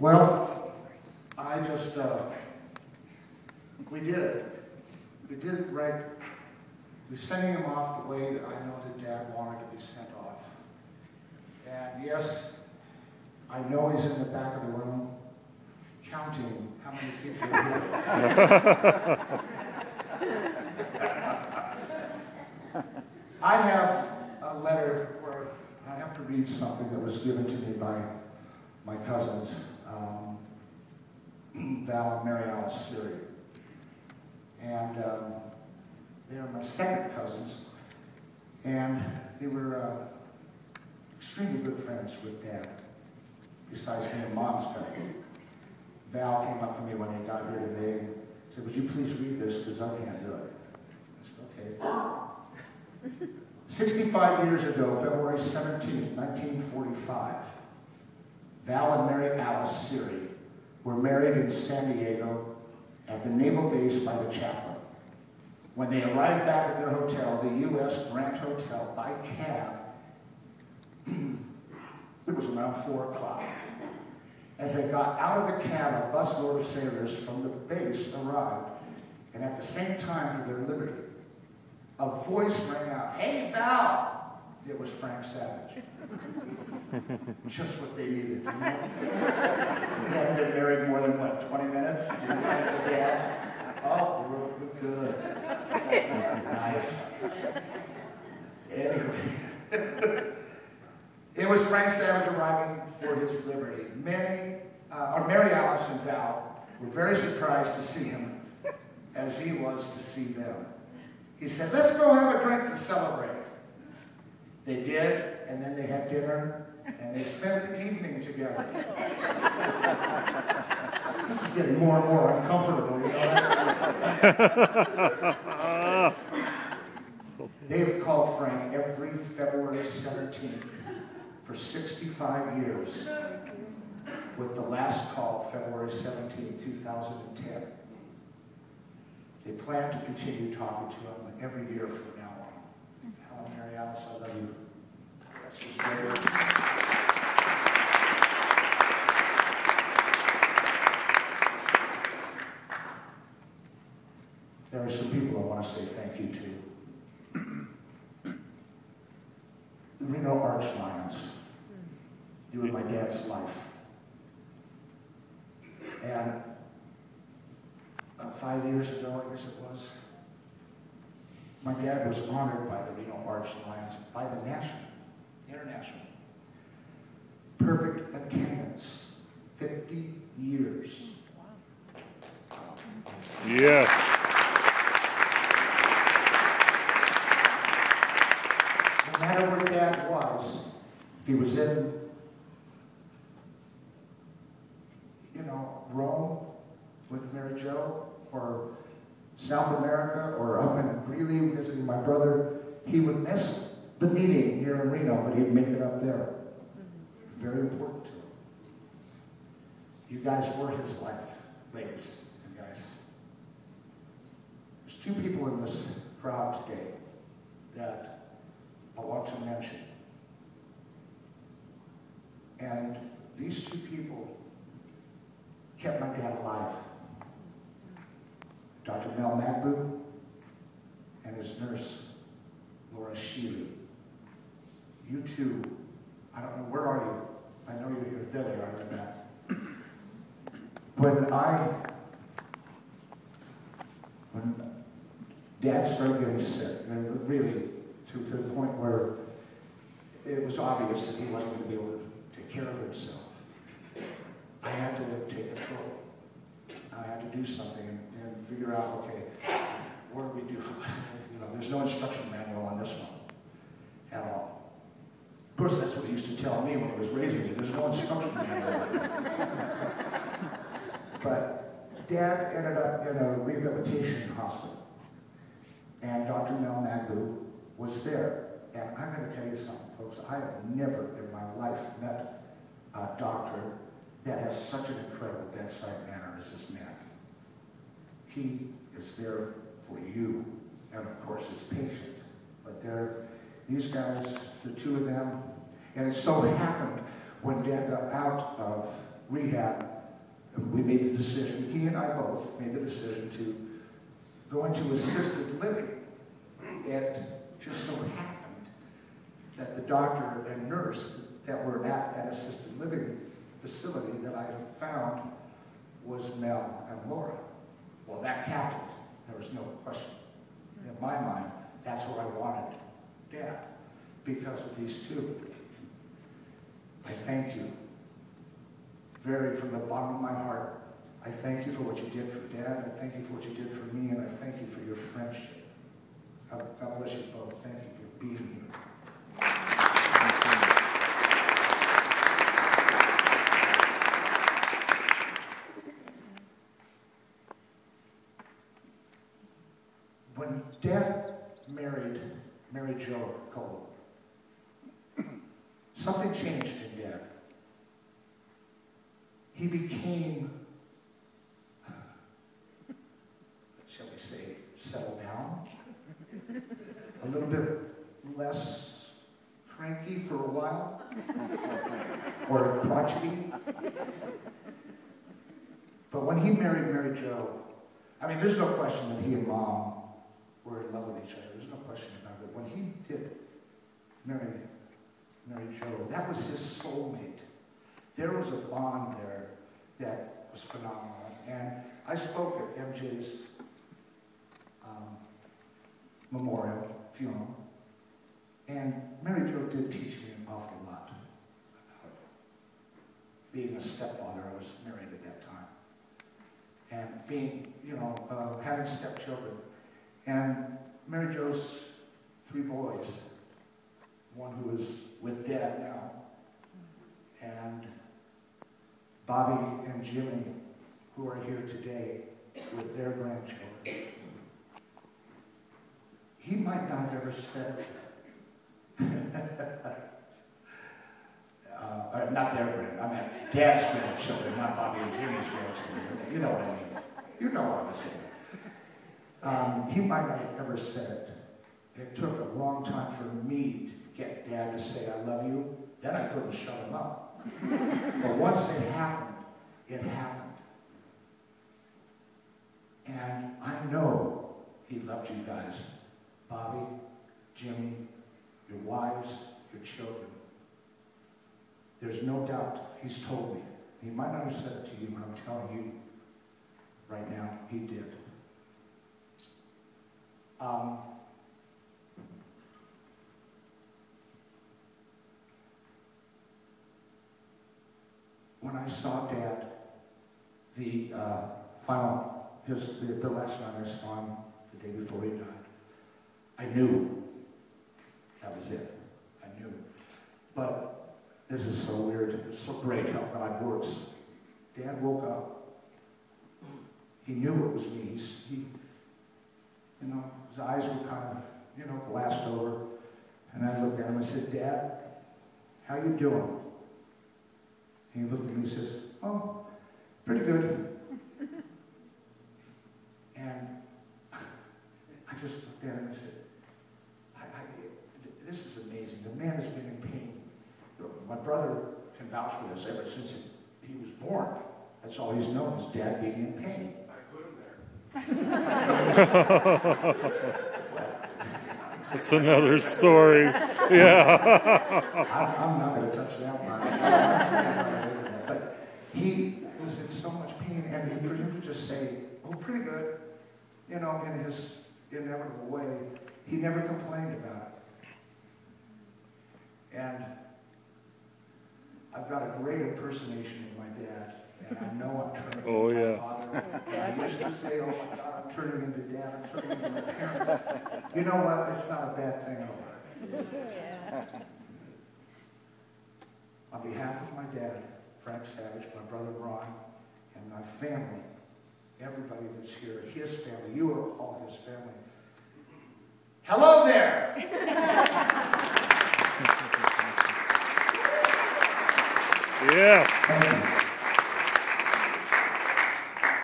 Well, we did it. We did it right. We're sending him off the way that I know that Dad wanted to be sent off. And yes, I know he's in the back of the room counting how many people are here. I have a letter where I have to read something that was given to me by my cousins, Val and Mary Alice Siri. And they are my second cousins, and they were extremely good friends with Dad, besides being Mom's cousin. Val came up to me when he got here today and said, "Would you please read this, because I can't do it." I said, "Okay." 65 years ago, February 17th, 1945, Val and Mary Alice Siri were married in San Diego at the naval base by the chaplain. When they arrived back at their hotel, the U.S. Grant Hotel, by cab, it was around 4 o'clock. As they got out of the cab, a busload of sailors from the base arrived, and at the same time, for their liberty, a voice rang out, "Hey, Val!" It was Frank Savage. Just what they needed, you know? He hadn't been married more than, what, 20 minutes? Dad? Oh, we're good. Nice. Anyway. It was Frank Savage arriving for his liberty. Mary Alice and Val were very surprised to see him, as he was to see them. He said, "Let's go have a drink to celebrate." They did, and then they had dinner, and they spent the evening together. This is getting more and more uncomfortable, you know? They have called Frank every February 17th for 65 years, with the last call February 17, 2010. They plan to continue talking to him every year from now on. Hello, Mary Alice, I love you. That's just great. There are some people I want to say thank you to. The Reno Arch Lions. You were my dad's life. And 5 years ago, I guess it was, my dad was honored by the Reno Arch Lions, by the international. Perfect attendance, 50 years. Wow. Yes. No matter where Dad was, if he was in, Rome with Mary Jo, or South America, or up in Greeley visiting my brother, he would miss the meeting here in Reno, but he'd make it up there. Very important to him. You guys were his life, ladies and guys. There's 2 people in this crowd today that I want to mention. And these 2 people kept my dad alive. Dr. Mel Magbu and his nurse, Laura Sheely. You 2, I don't know, where are you? I know you're here. There they are in the back. When Dad started getting sick, and really to the point where it was obvious that he wasn't going to be able to take care of himself, I had to take control. I had to do something and figure out, okay, what do we do? There's no instruction manual on this one at all. Of course, that's what he used to tell me when he was raising me. There's no instruction manual. But Dad ended up in a rehabilitation hospital, and Dr. Mel Magbu was there. And I'm going to tell you something, folks. I have never in my life met a doctor that has such an incredible bedside manner as this man. He is there for you, and of course is patient. But these guys, the 2 of them, and it so happened when Dad got out of rehab, we made the decision, he and I both made the decision to go into assisted living. It just so happened that the doctor and nurse that were at that assisted living facility that I found was Mel and Laura. Well, that happened. There was no question. In my mind, that's where I wanted Dad, because of these two. I thank you from the bottom of my heart. I thank you for what you did for Dad. I thank you for what you did for me, and I thank you for your friendship. God bless you both. Thank you for being here. When Dad married Mary Jo Cole, something changed in Dad. He became, shall we say, settled down, a little bit less cranky for a while, or crotchety. But when he married Mary Jo, I mean, there's no question that he and Mom were in love with each other. There's no question about it. When he did marry Mary Jo, that was his soulmate. There was a bond there that was phenomenal. And I spoke at MJ's memorial funeral, and Mary Jo did teach me an awful lot about being a stepfather. I was married at that time. And being, having stepchildren. And Mary Jo's 3 boys, one who is with Dad now, and Bobby and Jimmy, who are here today with their grandchildren. He might not have ever said it. Not their grandchildren, I meant Dad's grandchildren, not Bobby and Jimmy's grandchildren. You know what I mean. You know what I was saying. He might not have ever said it. It took a long time for me to get Dad to say, I love you. Then I couldn't shut him up. But once it happened, it happened. And I know he loved you guys. Bobby, Jimmy, your wives, your children. There's no doubt. He's told me. He might not have said it to you, but I'm telling you right now, he did. When I saw Dad, the last night I saw him, the day before he died, I knew that was it. I knew. But this is so weird. It's so great how God works. Dad woke up. He knew it was me. His eyes were kind of, glassed over. And I looked at him and I said, Dad, how you doing? And he looked at me and says, oh, pretty good. And I just looked at him and said, this is amazing. The man has been in pain. My brother can vouch for this ever since he was born. That's all he's known, is Dad being in pain. I put him there. It's another story. Yeah. I'm not going to touch that part. But he was in so much pain, and for him to just say, oh, pretty good, in his inevitable way, he never complained about it. And I've got a great impersonation of my dad, and I know I'm turning into my father. And I used to say, oh my God, I'm turning into Dad, I'm turning into my parents. You know what? It's not a bad thing at all. On behalf of my dad, Frank Savage, my brother Ron, and my family, everybody that's here, his family, you are all his family. Hello there! Yes. Thank you.